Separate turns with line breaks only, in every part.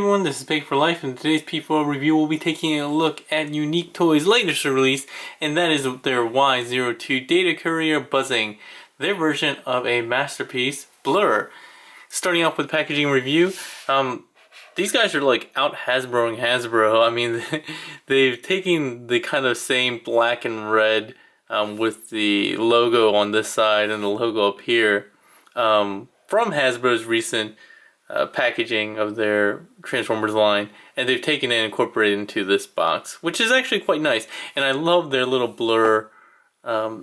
everyone, this is P4L, and today's P4L review will be taking a look at Unique Toys' latest release, and that is their Y-02 data courier buzzing, their version of a masterpiece, Blurr. Starting off with packaging review, these guys are like out Hasbroing Hasbro. I mean, they've taken the kind of same black and red with the logo on this side and the logo up here from Hasbro's recent packaging of their Transformers line, and they've taken it and incorporated into this box, which is actually quite nice. And I love their little Blurr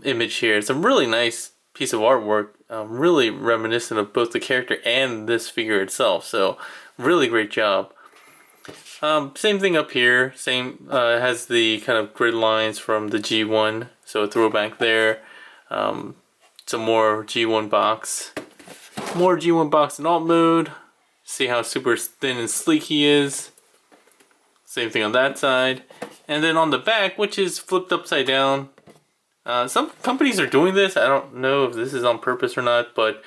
image here. It's a really nice piece of artwork, really reminiscent of both the character and this figure itself, so really great job. Same thing up here, same has the kind of grid lines from the G1, so a throwback there. Some more G1 box. More G1 box in alt mode. See how super thin and sleek he is. Same thing on that side. And then on the back, which is flipped upside down. Some companies are doing this. I don't know if this is on purpose or not, but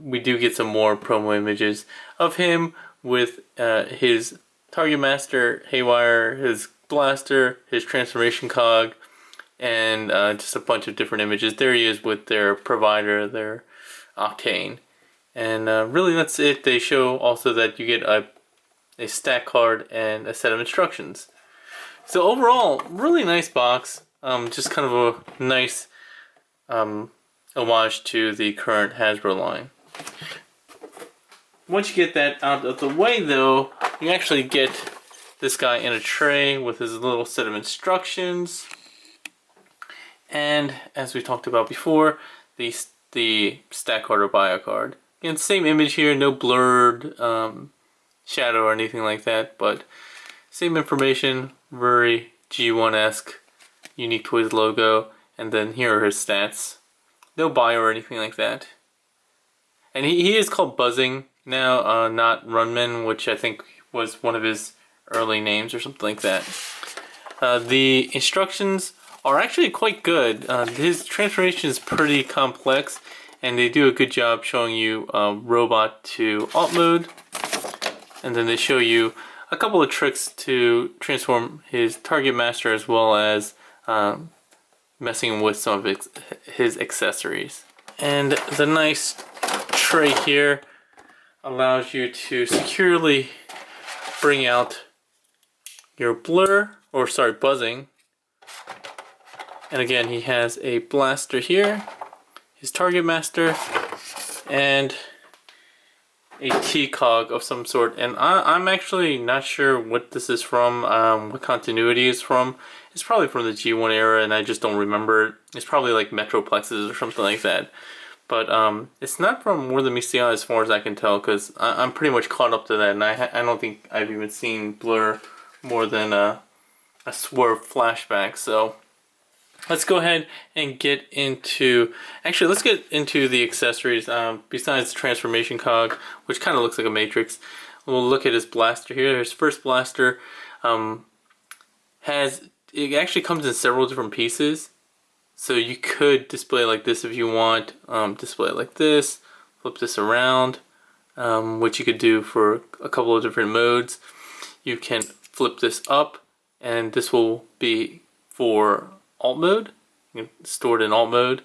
we do get some more promo images of him with his Targetmaster, Haywire, his blaster, his transformation cog, and just a bunch of different images. There he is with their provider, their Octane. And really that's it. They show also that you get a stack card and a set of instructions. So overall, really nice box. Just kind of a nice homage to the current Hasbro line. Once you get that out of the way though, you actually get this guy in a tray with his little set of instructions. And as we talked about before, the stack card or bio card. Again, same image here, no blurred shadow or anything like that, but same information, very G1-esque, Unique Toys logo, and then here are his stats. No bio or anything like that. And he is called Buzzing now, not Runman, which I think was one of his early names or something like that. The instructions are actually quite good. His transformation is pretty complex, and they do a good job showing you robot to alt mode, and then they show you a couple of tricks to transform his Targetmaster as well as messing with some of his accessories. And the nice tray here allows you to securely bring out your buzzing. And again, he has a blaster here, his Targetmaster, and a T-cog of some sort. And I'm actually not sure what this is from, what continuity is from. It's probably from the G1 era, and I just don't remember it. It's probably like Metroplexes or something like that. But it's not from More Than Meets the Eye as far as I can tell, because I'm pretty much caught up to that, and I don't think I've even seen Blurr more than a Swerve flashback. So let's go ahead and get into, actually let's get into the accessories. Besides the transformation cog, which kind of looks like a matrix, we'll look at his blaster here. His first blaster it actually comes in several different pieces. So you could display it like this if you want, display it like this, flip this around, which you could do for a couple of different modes. You can flip this up, and this will be for alt mode. You can store it in alt mode,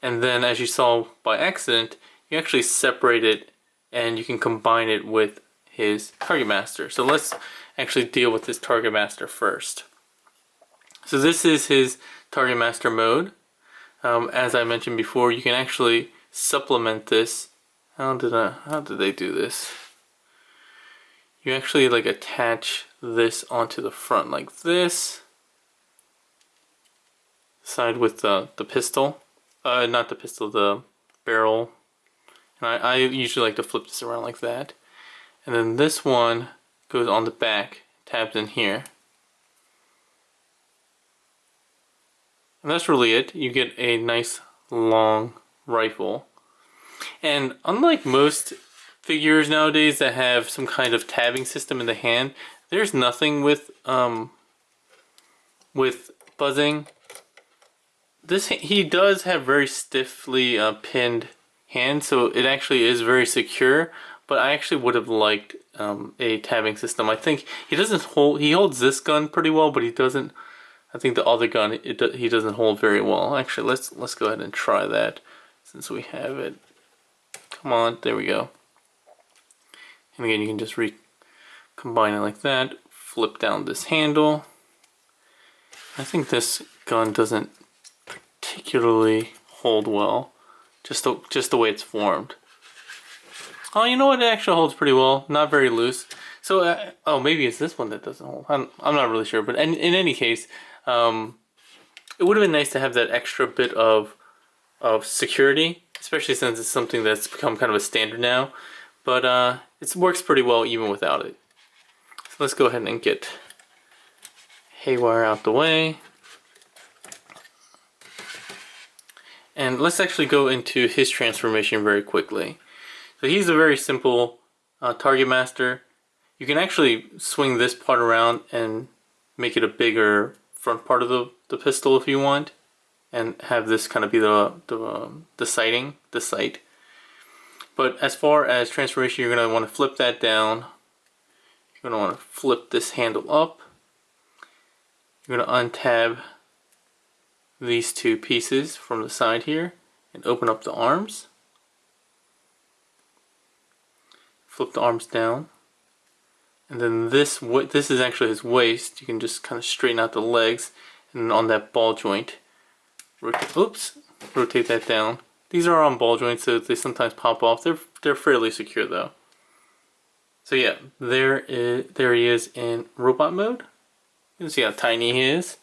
and then as you saw by accident, you actually separate it and you can combine it with his Targetmaster. So let's actually deal with this Targetmaster first. So this is his Targetmaster mode. As I mentioned before, you can actually supplement this. How did they do this? You actually like attach this onto the front like this. Side with the pistol, not the pistol, the barrel. And I usually like to flip this around like that. And then this one goes on the back, tabs in here. And that's really it. You get a nice long rifle. And unlike most figures nowadays that have some kind of tabbing system in the hand, there's nothing with buzzing. He does have very stiffly pinned hands, so it actually is very secure, but I actually would have liked a tabbing system. I think he holds this gun pretty well, but he doesn't. I think the other gun he doesn't hold very well. Actually, let's go ahead and try that since we have it. Come on, there we go. And again, you can just combine it like that. Flip down this handle. I think this gun doesn't particularly hold well, just the way it's formed. Oh, you know what? It actually holds pretty well. Not very loose. So, oh, maybe it's this one that doesn't hold. I'm not really sure. But in any case, it would have been nice to have that extra bit of security, especially since it's something that's become kind of a standard now. But it works pretty well even without it. So let's go ahead and get Haywire out the way. And let's actually go into his transformation very quickly. So he's a very simple Targetmaster. You can actually swing this part around and make it a bigger front part of the pistol if you want, and have this kind of be the sight. But as far as transformation, you're going to want to flip that down. You're going to want to flip this handle up. You're going to untab these two pieces from the side here and open up the arms. Flip the arms down. And then this is actually his waist. You can just kind of straighten out the legs, and on that ball joint, rotate that down. These are on ball joints, so they sometimes pop off. They're fairly secure though. So yeah, there he is in robot mode. You can see how tiny he is,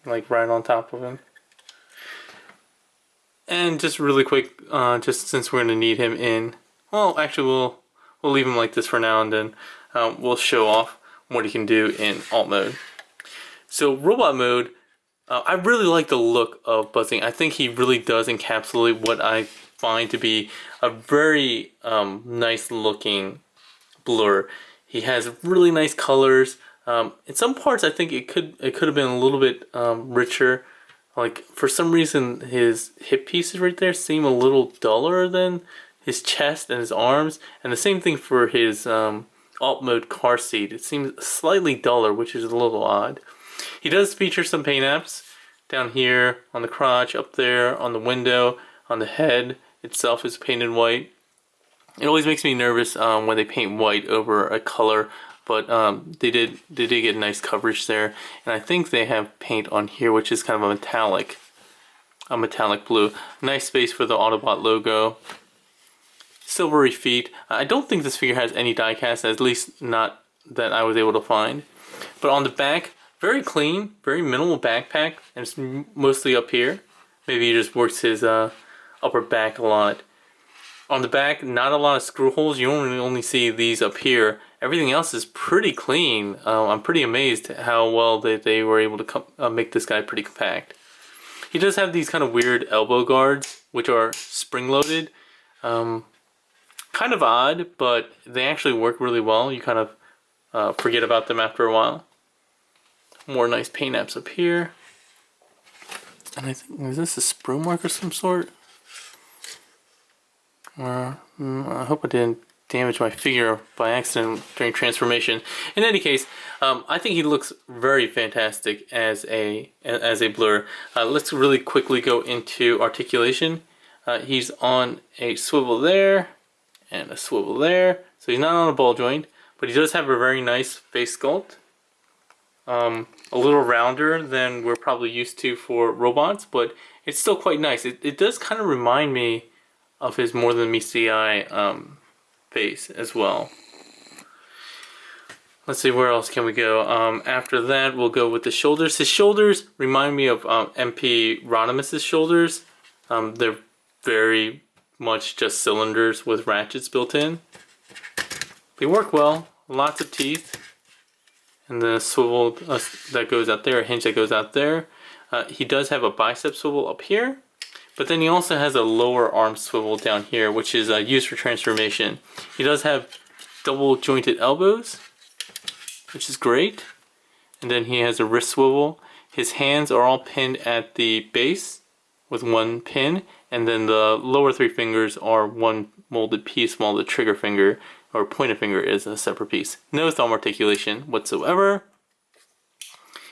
like right on top of him. And just really quick, just since we're gonna need him in, well, actually we'll leave him like this for now, and then we'll show off what he can do in alt mode. So robot mode, I really like the look of Buzzing. I think he really does encapsulate what I find to be a very nice looking Blurr. He has really nice colors. In some parts, I think it could have been a little bit richer. Like for some reason, his hip pieces right there seem a little duller than his chest and his arms, and the same thing for his alt mode car seat. It seems slightly duller, which is a little odd. He does feature some paint apps down here on the crotch, up there on the window, on the head itself is painted white. It always makes me nervous when they paint white over a color, but they did get nice coverage there, and I think they have paint on here which is kind of a metallic blue. Nice space for the Autobot logo. Silvery feet. I don't think this figure has any die cast, at least not that I was able to find. But on the back, very clean, very minimal backpack, and it's mostly up here. Maybe he just works his upper back a lot. On the back, not a lot of screw holes. You only see these up here. Everything else is pretty clean. I'm pretty amazed at how well they were able to make this guy pretty compact. He does have these kind of weird elbow guards, which are spring-loaded. Kind of odd, but they actually work really well. You kind of forget about them after a while. More nice paint apps up here. And I think, is this a sprue mark of some sort? I hope I didn't damage my figure by accident during transformation. In any case, I think he looks very fantastic as a Blurr. Let's really quickly go into articulation. He's on a swivel there and a swivel there, so he's not on a ball joint, but he does have a very nice face sculpt. A little rounder than we're probably used to for robots, but it's still quite nice. It does kind of remind me of his More Than Me CI face as well. Let's see, where else can we go? After that, we'll go with the shoulders. His shoulders remind me of MP Rodimus's shoulders. They're very much just cylinders with ratchets built in. They work well, lots of teeth. And then a swivel that goes out there, a hinge that goes out there. He does have a bicep swivel up here, but then he also has a lower arm swivel down here, which is used for transformation. He does have double jointed elbows, which is great. And then he has a wrist swivel. His hands are all pinned at the base, with one pin, and then the lower 3 fingers are one molded piece, while the trigger finger or pointer finger is a separate piece. No thumb articulation whatsoever.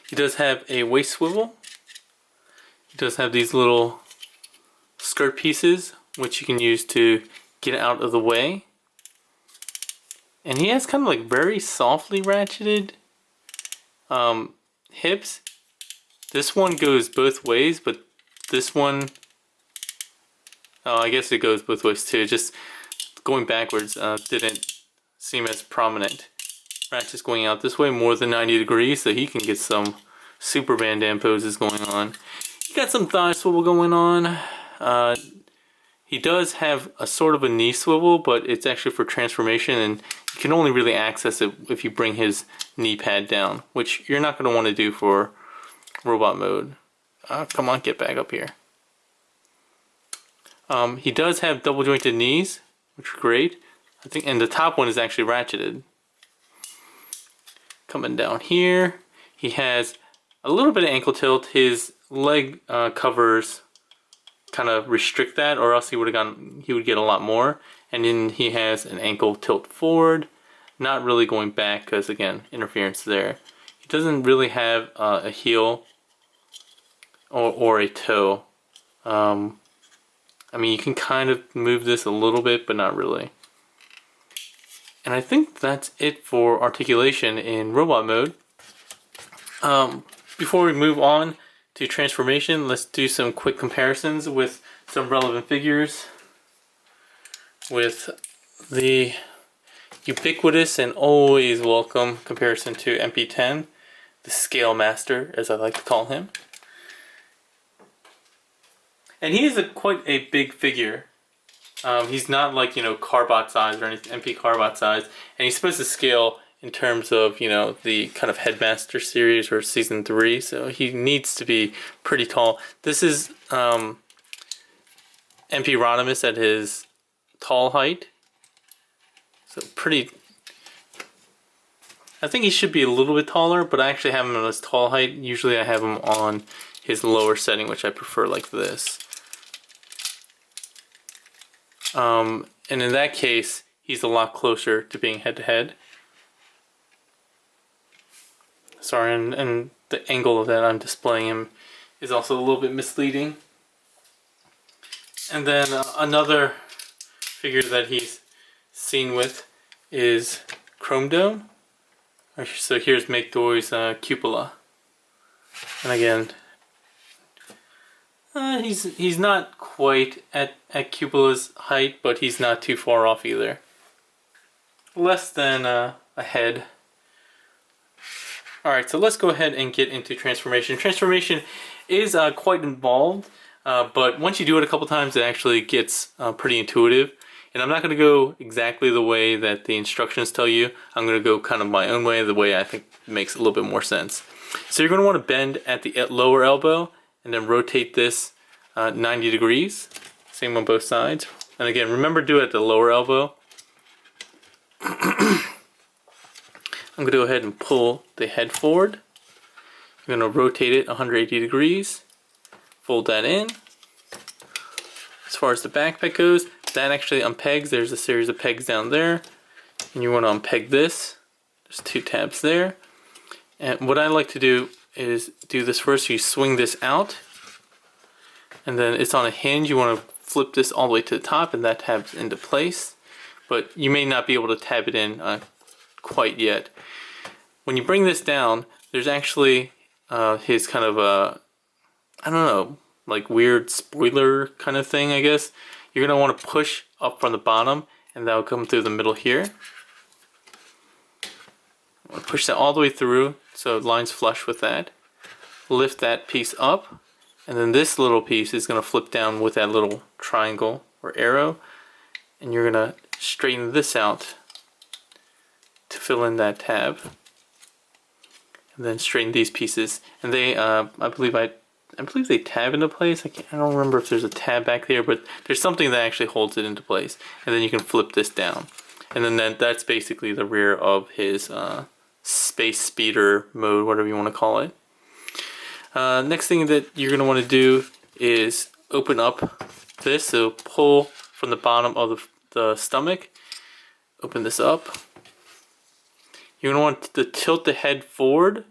He does have a waist swivel. He does have these little skirt pieces, which you can use to get out of the way. And he has kind of like very softly ratcheted hips. This one goes both ways, but this one, oh, I guess it goes both ways too. Just going backwards didn't seem as prominent. Ratchet's going out this way more than 90 degrees, so he can get some super Van Damme poses going on. He got some thigh swivel going on. He does have a sort of a knee swivel, but it's actually for transformation, and you can only really access it if you bring his knee pad down, which you're not going to want to do for robot mode. Come on, get back up here. He does have double jointed knees, which are great. I think, and the top one is actually ratcheted. Coming down here, he has a little bit of ankle tilt. His leg covers kind of restrict that, or else he would get a lot more. And then he has an ankle tilt forward, not really going back because again, interference there. He doesn't really have a heel or a toe. I mean, you can kind of move this a little bit, but not really. And I think that's it for articulation in robot mode. Before we move on to transformation, let's do some quick comparisons with some relevant figures. With the ubiquitous and always welcome comparison to MP10, the Scale Master, as I like to call him. And he is quite a big figure. He's not like, you know, Carbot size or anything, MP Carbot size. And he's supposed to scale in terms of, you know, the kind of Headmaster series or season 3. So he needs to be pretty tall. This is MP Rodimus at his tall height. So pretty... I think he should be a little bit taller, but I actually have him on his tall height. Usually I have him on his lower setting, which I prefer like this. And in that case, he's a lot closer to being head-to-head. Sorry, and the angle that I'm displaying him is also a little bit misleading. And then another figure that he's seen with is Chrome Dome. So here's McDoy's cupola. And again, he's not quite at cupola's height, but he's not too far off either. Less than a head. Alright, so let's go ahead and get into transformation. Transformation is quite involved, but once you do it a couple times, it actually gets pretty intuitive. And I'm not going to go exactly the way that the instructions tell you. I'm going to go kind of my own way, the way I think makes a little bit more sense. So you're going to want to bend at the lower elbow, and then rotate this 90 degrees. Same on both sides. And again, remember to do it at the lower elbow. I'm going to go ahead and pull the head forward. I'm going to rotate it 180 degrees. Fold that in. As far as the backpack goes, that actually unpegs. There's a series of pegs down there. And you want to unpeg this. There's 2 tabs there. And what I like to do is do this first. You swing this out. And then it's on a hinge. You want to flip this all the way to the top, and that tabs into place. But you may not be able to tab it in quite yet. When you bring this down, there's actually his kind of a, I don't know, like weird spoiler kind of thing, I guess. You're going to want to push up from the bottom, and that'll come through the middle here. Push that all the way through so it lines flush with that. Lift that piece up, and then this little piece is going to flip down with that little triangle or arrow, and you're going to straighten this out to fill in that tab, and then straighten these pieces. And they, I believe they tab into place. I don't remember if there's a tab back there, but there's something that actually holds it into place. And then you can flip this down, and then that's basically the rear of his space speeder mode, whatever you want to call it. Next thing that you're going to want to do is open up this, so pull from the bottom of the stomach, open this up. You're going to want to tilt the head forward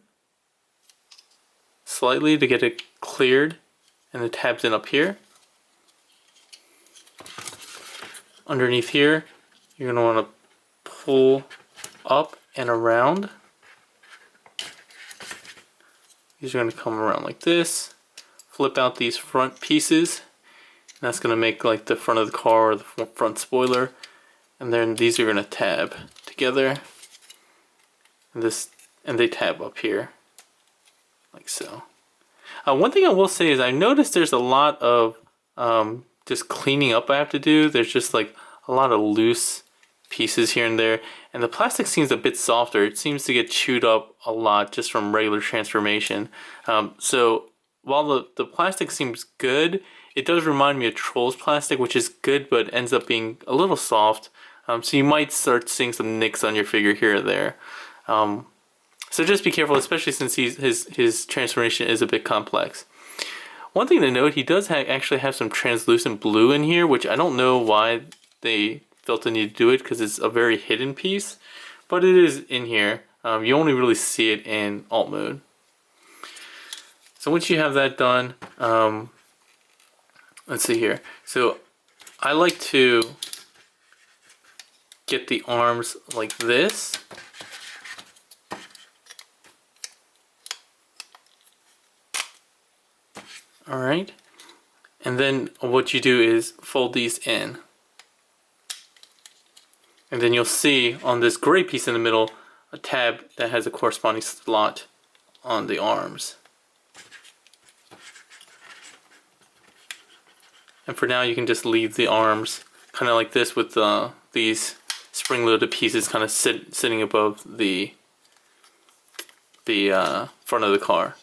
slightly to get it cleared, and the tabs in up here. Underneath here, you're going to want to pull up and around. These are going to come around like this. Flip out these front pieces. And that's going to make like the front of the car or the front spoiler. And then these are going to tab together. And they tab up here. Like so. One thing I will say is I noticed there's a lot of just cleaning up I have to do. There's just like a lot of loose pieces here and there. And the plastic seems a bit softer. It seems to get chewed up a lot just from regular transformation. So while the plastic seems good, it does remind me of Trolls plastic, which is good, but ends up being a little soft. So you might start seeing some nicks on your figure here or there. So just be careful, especially since his transformation is a bit complex. One thing to note, he does actually have some translucent blue in here, which I don't know why they felt the need to do it, because it's a very hidden piece. But it is in here. You only really see it in alt mode. So once you have that done, let's see here. So I like to get the arms like this. Alright. And then what you do is fold these in. And then you'll see on this gray piece in the middle a tab that has a corresponding slot on the arms. And for now you can just leave the arms kind of like this with these spring-loaded pieces kind of sitting above the front of the car.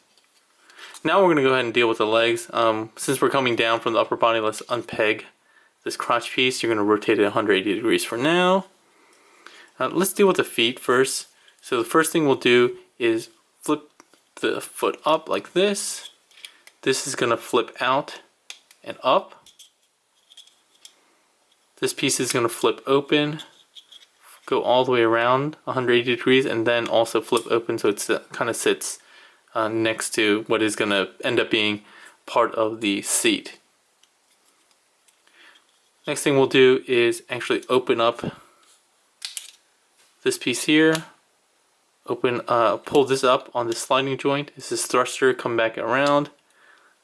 Now we're going to go ahead and deal with the legs. Since we're coming down from the upper body, let's unpeg this crotch piece. You're going to rotate it 180 degrees for now. Let's deal with the feet first. So the first thing we'll do is flip the foot up like this. This is going to flip out and up. This piece is going to flip open, go all the way around 180 degrees, and then also flip open so it kind of sits next to what is going to end up being part of the seat. Next thing we'll do is actually open up this piece here. Pull this up on the sliding joint. This is thruster, come back around.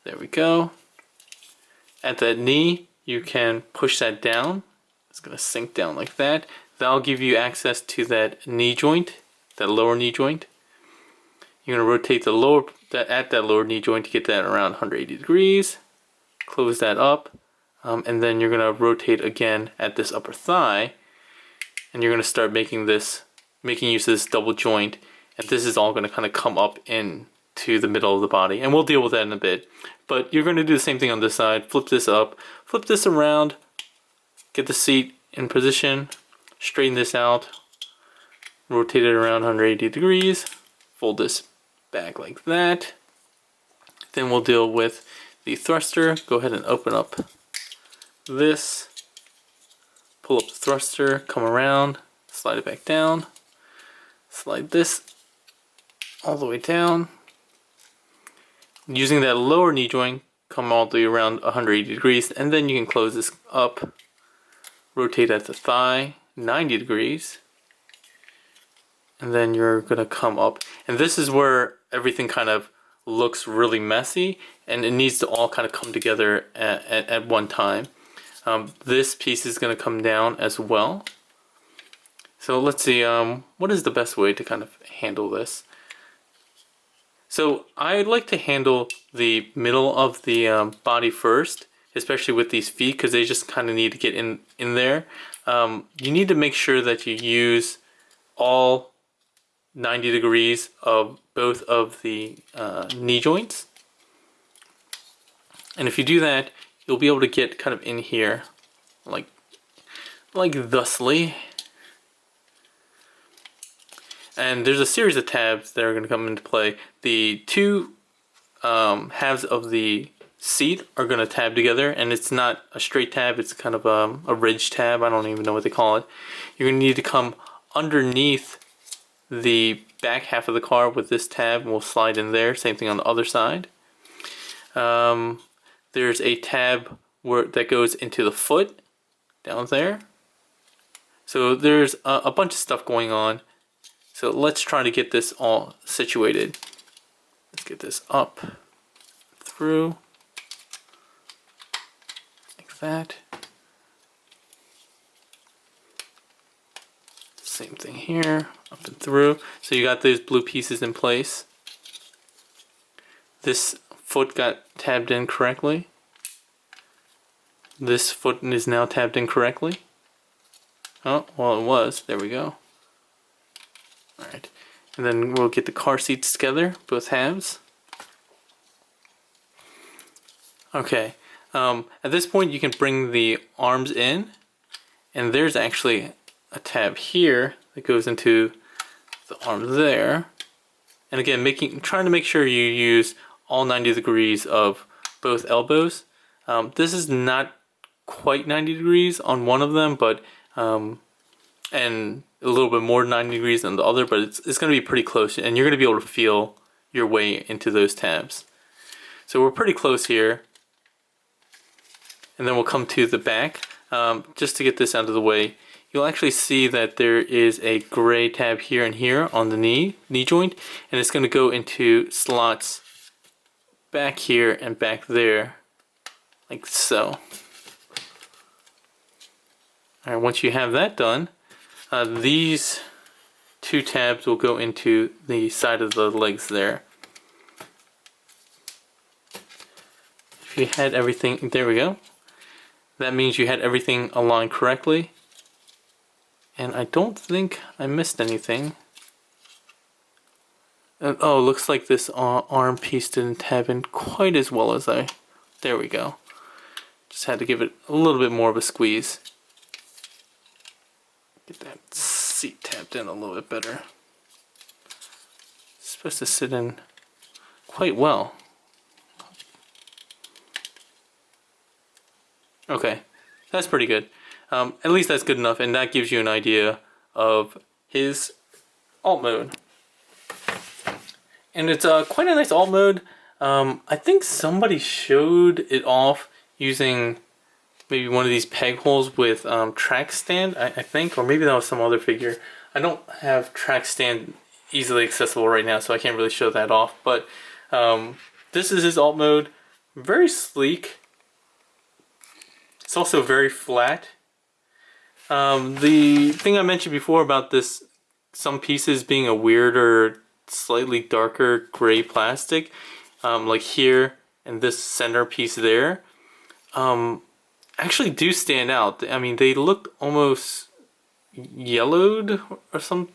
There we go. At that knee, you can push that down. It's going to sink down like that. That'll give you access to that knee joint, that lower knee joint. You're going to rotate at that lower knee joint to get that around 180 degrees. Close that up. And then you're going to rotate again at this upper thigh. And you're going to start making use of this double joint. And this is all going to kind of come up into the middle of the body. And we'll deal with that in a bit. But you're going to do the same thing on this side. Flip this up. Flip this around. Get the seat in position. Straighten this out. Rotate it around 180 degrees. Fold this back like that. Then we'll deal with the thruster. Go ahead and open up this. Pull up the thruster. Come around. Slide it back down. Slide this all the way down. Using that lower knee joint, come all the way around 180 degrees, and then you can close this up. Rotate at the thigh 90 degrees. And then you're going to come up. And this is where everything kind of looks really messy, and it needs to all kind of come together at one time. This piece is going to come down as well. So let's see, what is the best way to kind of handle this? So I like to handle the middle of the body first, especially with these feet, because they just kind of need to get in there. You need to make sure that you use all 90 degrees of both of the knee joints. And if you do that, you'll be able to get kind of in here like thusly. And there's a series of tabs that are going to come into play. The two halves of the seat are going to tab together, and it's not a straight tab, it's kind of a ridge tab. I don't even know what they call it. You're going to need to come underneath the back half of the car with this tab, and we'll slide in there. Same thing on the other side. There's a tab that goes into the foot down there. So there's a bunch of stuff going on. So let's try to get this all situated. Let's get this up through like that. Same thing here, up and through. So you got those blue pieces in place. This foot got tabbed in correctly. This foot is now tabbed in correctly. Oh, well, it was. There we go. Alright. And then we'll get the car seats together, both halves. Okay. At this point, you can bring the arms in. And there's actually a tab here that goes into the arm there. And again, trying to make sure you use all 90 degrees of both elbows. This is not quite 90 degrees on one of them, but and a little bit more 90 degrees than the other, but it's going to be pretty close, and you're going to be able to feel your way into those tabs. So we're pretty close here, and then we'll come to the back. Just to get this out of the way, you'll actually see that there is a gray tab here and here on the knee joint, and it's going to go into slots back here and back there, like so. Alright, once you have that done, these two tabs will go into the side of the legs there. If you had everything, there we go. That means you had everything aligned correctly. And I don't think I missed anything. Oh, looks like this arm piece didn't tab in quite as well as there we go. Just had to give it a little bit more of a squeeze. Get that seat tapped in a little bit better. It's supposed to sit in quite well. Okay, that's pretty good. At least that's good enough, and that gives you an idea of his alt mode. And it's quite a nice alt mode. I think somebody showed it off using maybe one of these peg holes with track stand, I think, or maybe that was some other figure. I don't have track stand easily accessible right now, so I can't really show that off. But this is his alt mode. Very sleek. It's also very flat. The thing I mentioned before about this, some pieces being a weirder, slightly darker gray plastic, like here and this center piece there, actually do stand out. I mean, they look almost yellowed or something.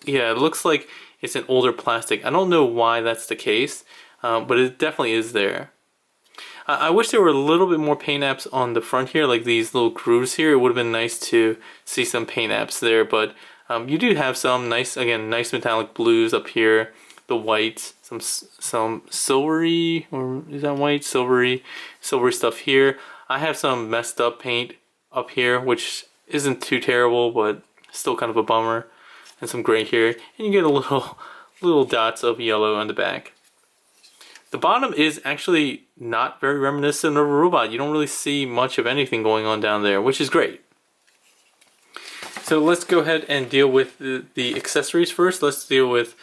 Yeah, it looks like it's an older plastic. I don't know why that's the case, but it definitely is there. I wish there were a little bit more paint apps on the front here, like these little grooves here. It would have been nice to see some paint apps there, but you do have some nice, again, nice metallic blues up here, the whites, some silvery, or is that white? Silvery stuff here. I have some messed up paint up here, which isn't too terrible, but still kind of a bummer. And some gray here, and you get a little dots of yellow on the back. The bottom is actually not very reminiscent of a robot. You don't really see much of anything going on down there, which is great. So let's go ahead and deal with the accessories first. Let's deal with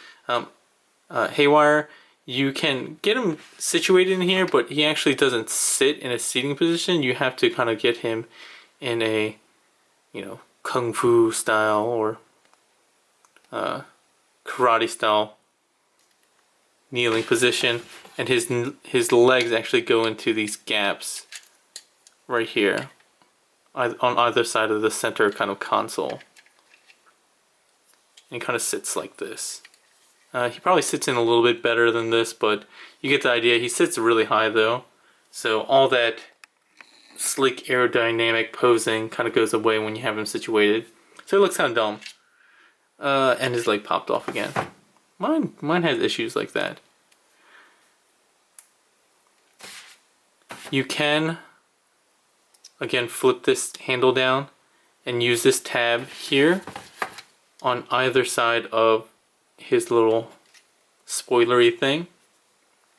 Haywire. You can get him situated in here, but he actually doesn't sit in a seating position. You have to kind of get him in a, kung fu style or karate style kneeling position, and his legs actually go into these gaps right here on either side of the center kind of console. And he kind of sits like this. He probably sits in a little bit better than this, but you get the idea. He sits really high though, so all that slick aerodynamic posing kind of goes away when you have him situated. So it looks kind of dumb. And his leg popped off again. Mine has issues like that. You can, again, flip this handle down and use this tab here on either side of his little spoilery thing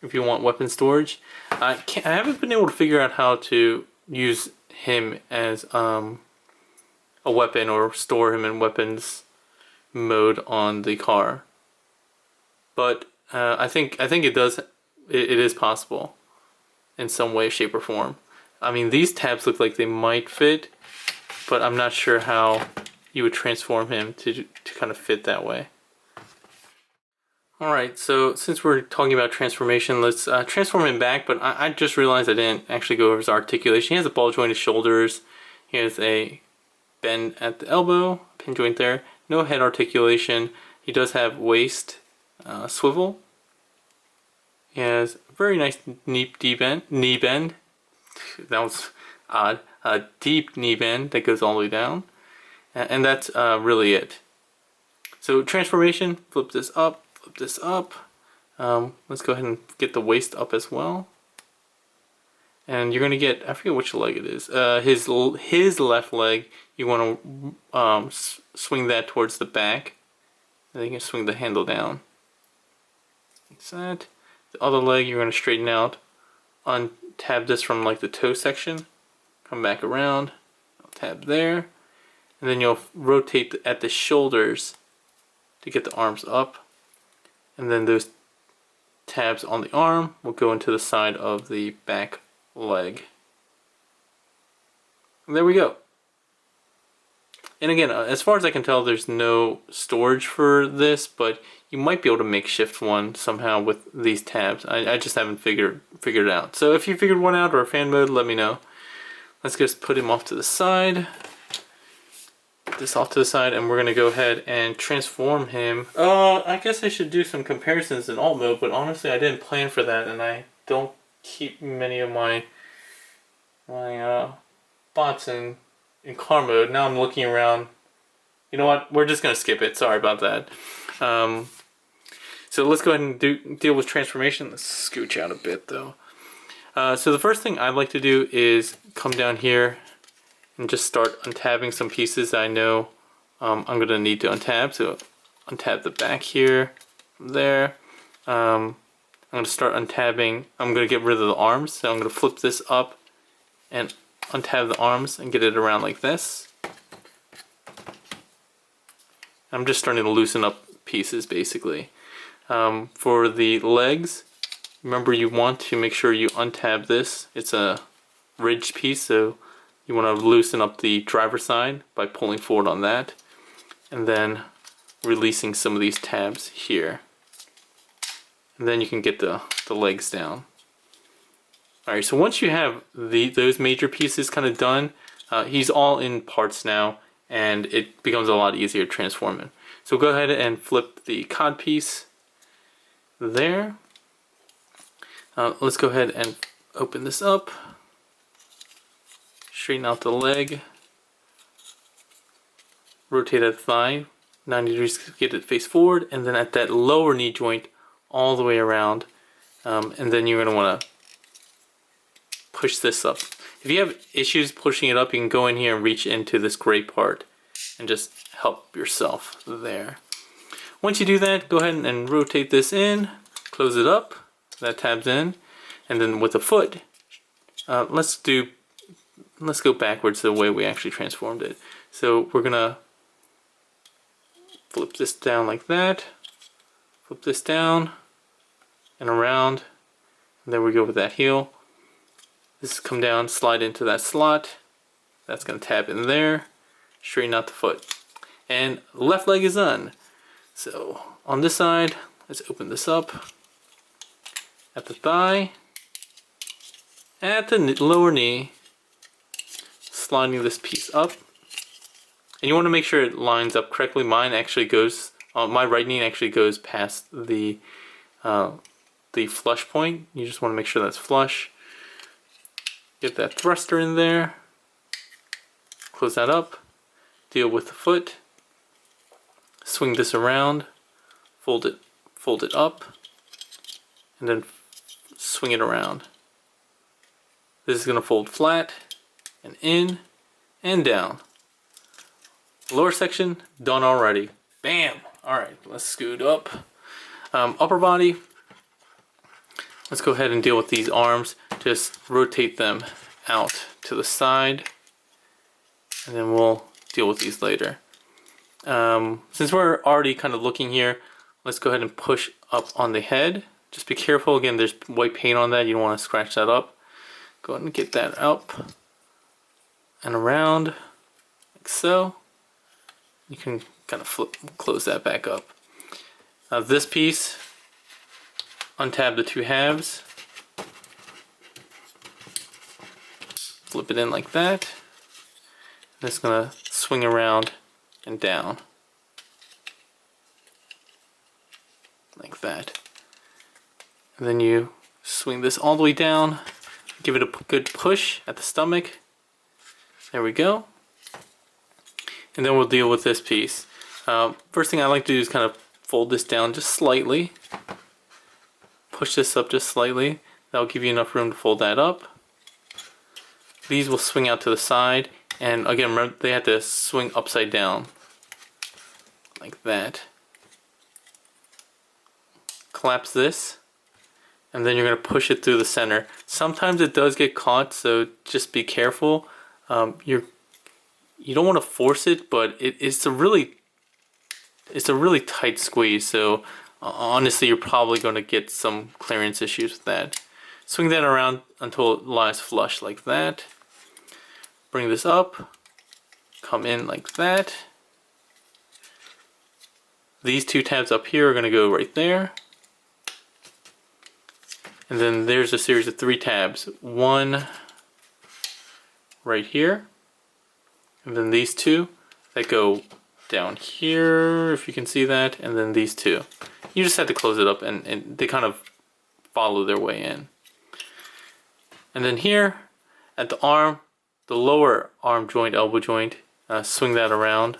if you want weapon storage. I haven't been able to figure out how to use him as a weapon or store him in weapons mode on the car, but I think it is possible in some way, shape, or form. I mean, these tabs look like they might fit, but I'm not sure how you would transform him to kind of fit that way. Alright, so since we're talking about transformation, let's transform him back, but I just realized I didn't actually go over his articulation. He has a ball jointed shoulders, he has a bend at the elbow, pin joint there, no head articulation. He does have waist swivel. He has a very nice knee bend. That was odd. A deep knee bend that goes all the way down. And that's really it. So transformation, flip this up, flip this up. Let's go ahead and get the waist up as well. And you're gonna get, I forget which leg it is. His left leg, you want to swing that towards the back. And then you can swing the handle down. Like that. The other leg you're gonna straighten out. Untab this from like the toe section. Come back around. Tab there. And then you'll rotate at the shoulders to get the arms up. And then those tabs on the arm will go into the side of the back leg. And there we go. And again, as far as I can tell, there's no storage for this, but you might be able to makeshift one somehow with these tabs. I just haven't figured it out. So if you figured one out or a fan mode, let me know. Let's just put him off to the side. Put this off to the side, and we're gonna go ahead and transform him. I guess I should do some comparisons in alt mode, but honestly, I didn't plan for that, and I don't keep many of my bots in car mode. Now I'm looking around. You know what? We're just gonna skip it. Sorry about that. So let's go ahead and deal with transformation. Let's scooch out a bit though. So the first thing I'd like to do is come down here and just start untabbing some pieces that I know I'm gonna need to untab. So untab the back here, from there. I'm gonna start untabbing. I'm gonna get rid of the arms. So I'm gonna flip this up and untab the arms and get it around like this. I'm just starting to loosen up pieces basically. For the legs, remember you want to make sure you untab this. It's a ridged piece, so you want to loosen up the driver's side by pulling forward on that and then releasing some of these tabs here. And then you can get the legs down. Alright, so once you have those major pieces kind of done, he's all in parts now, and it becomes a lot easier to transform him. So go ahead and flip the cod piece there. Let's go ahead and open this up. Straighten out the leg. Rotate that thigh 90 degrees to get it face forward, and then at that lower knee joint all the way around. And then you're going to want to push this up. If you have issues pushing it up, you can go in here and reach into this gray part and just help yourself there. Once you do that, go ahead and rotate this in, close it up, that tabs in, and then with the foot, let's go backwards the way we actually transformed it. So we're gonna flip this down like that, flip this down and around, and there we go with that heel. This come down, slide into that slot. That's gonna tab in there, straighten out the foot. And left leg is done. So on this side, let's open this up. At the thigh, at the lower knee, sliding this piece up. And you want to make sure it lines up correctly. Mine actually goes, my right knee actually goes past the flush point. You just want to make sure that's flush. Get that thruster in there. Close that up. Deal with the foot. Swing this around. Fold it up. And then swing it around. This is going to fold flat and in and down. Lower section done already. Bam! Alright, let's scoot up. Upper body. Let's go ahead and deal with these arms. Just rotate them out to the side. And then we'll deal with these later. Since we're already kind of looking here, let's go ahead and push up on the head. Just be careful. Again, there's white paint on that. You don't want to scratch that up. Go ahead and get that up and around like so. You can kind of close that back up. This piece, untab the two halves, flip it in like that. And it's going to swing around and down like that. And then you swing this all the way down, give it a good push at the stomach. There we go. And then we'll deal with this piece. First thing I like to do is kind of fold this down just slightly. Push this up just slightly. That'll give you enough room to fold that up. These will swing out to the side. And again, remember, they have to swing upside down. Like that. Collapse this. And then you're going to push it through the center. Sometimes it does get caught, so just be careful. You don't want to force it, but it's a really tight squeeze. So honestly, you're probably going to get some clearance issues with that. Swing that around until it lies flush like that. Bring this up, come in like that. These two tabs up here are going to go right there. And then there's a series of 3 tabs. One right here. And then these 2 that go down here, if you can see that. And then these 2. You just have to close it up and they kind of follow their way in. And then here at the arm, the lower arm joint, elbow joint, swing that around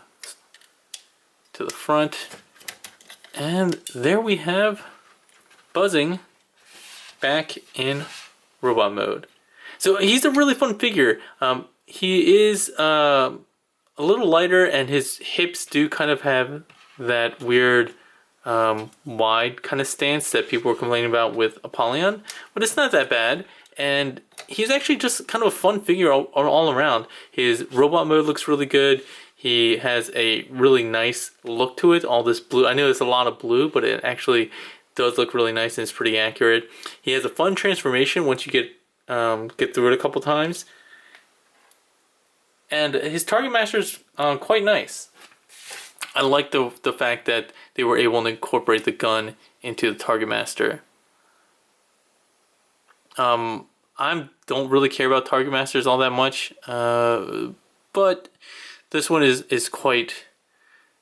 to the front. And there we have Buzzing back in robot mode. So he's a really fun figure. He is a little lighter, and his hips do kind of have that weird wide kind of stance that people were complaining about with Apollyon, but it's not that bad. And he's actually just kind of a fun figure all around. His robot mode looks really good. He has a really nice look to it. All this blue, I know there's a lot of blue, but it actually does look really nice and it's pretty accurate. He has a fun transformation once you get through it a couple times. And his Targetmaster is quite nice. I like the fact that they were able to incorporate the gun into the Targetmaster. I don't really care about Targetmasters all that much, but this one is quite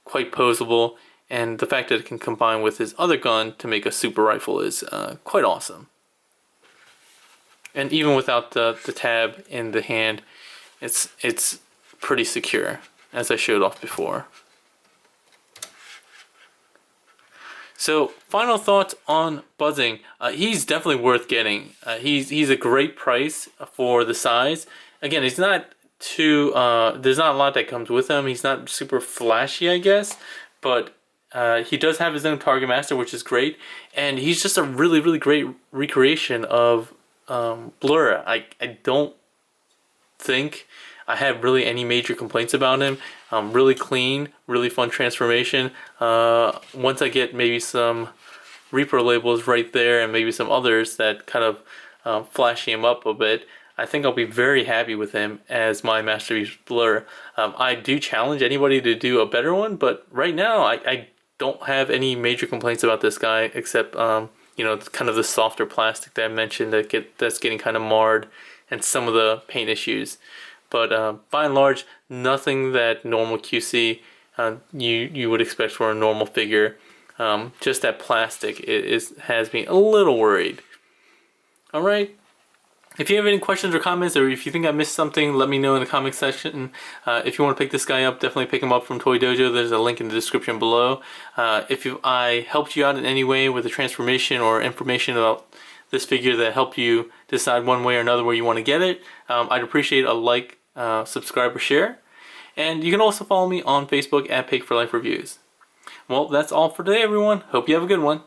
posable, and the fact that it can combine with his other gun to make a super rifle is quite awesome. And even without the tab in the hand, it's pretty secure, as I showed off before. So, final thoughts on Buzzing. He's definitely worth getting. He's a great price for the size. Again, he's not too. There's not a lot that comes with him. He's not super flashy, I guess, but he does have his own Targetmaster, which is great, and he's just a really great recreation of Blurr. I don't think I have really any major complaints about him. Really clean, really fun transformation. Once I get maybe some Reaper labels right there and maybe some others that kind of flashy him up a bit, I think I'll be very happy with him as my Masterpiece Blurr. I do challenge anybody to do a better one, but right now I don't have any major complaints about this guy except you know, kind of the softer plastic that I mentioned that's getting kind of marred and some of the paint issues. But by and large, nothing that normal QC you would expect for a normal figure. Just that plastic has me a little worried. Alright, if you have any questions or comments, or if you think I missed something, let me know in the comment section. If you want to pick this guy up, definitely pick him up from Toy Dojo. There's a link in the description below. If I helped you out in any way with the transformation or information about this figure that helped you decide one way or another where you want to get it, I'd appreciate a like, subscribe, or share. And you can also follow me on Facebook at Pig4Life Reviews. Well, that's all for today, everyone. Hope you have a good one.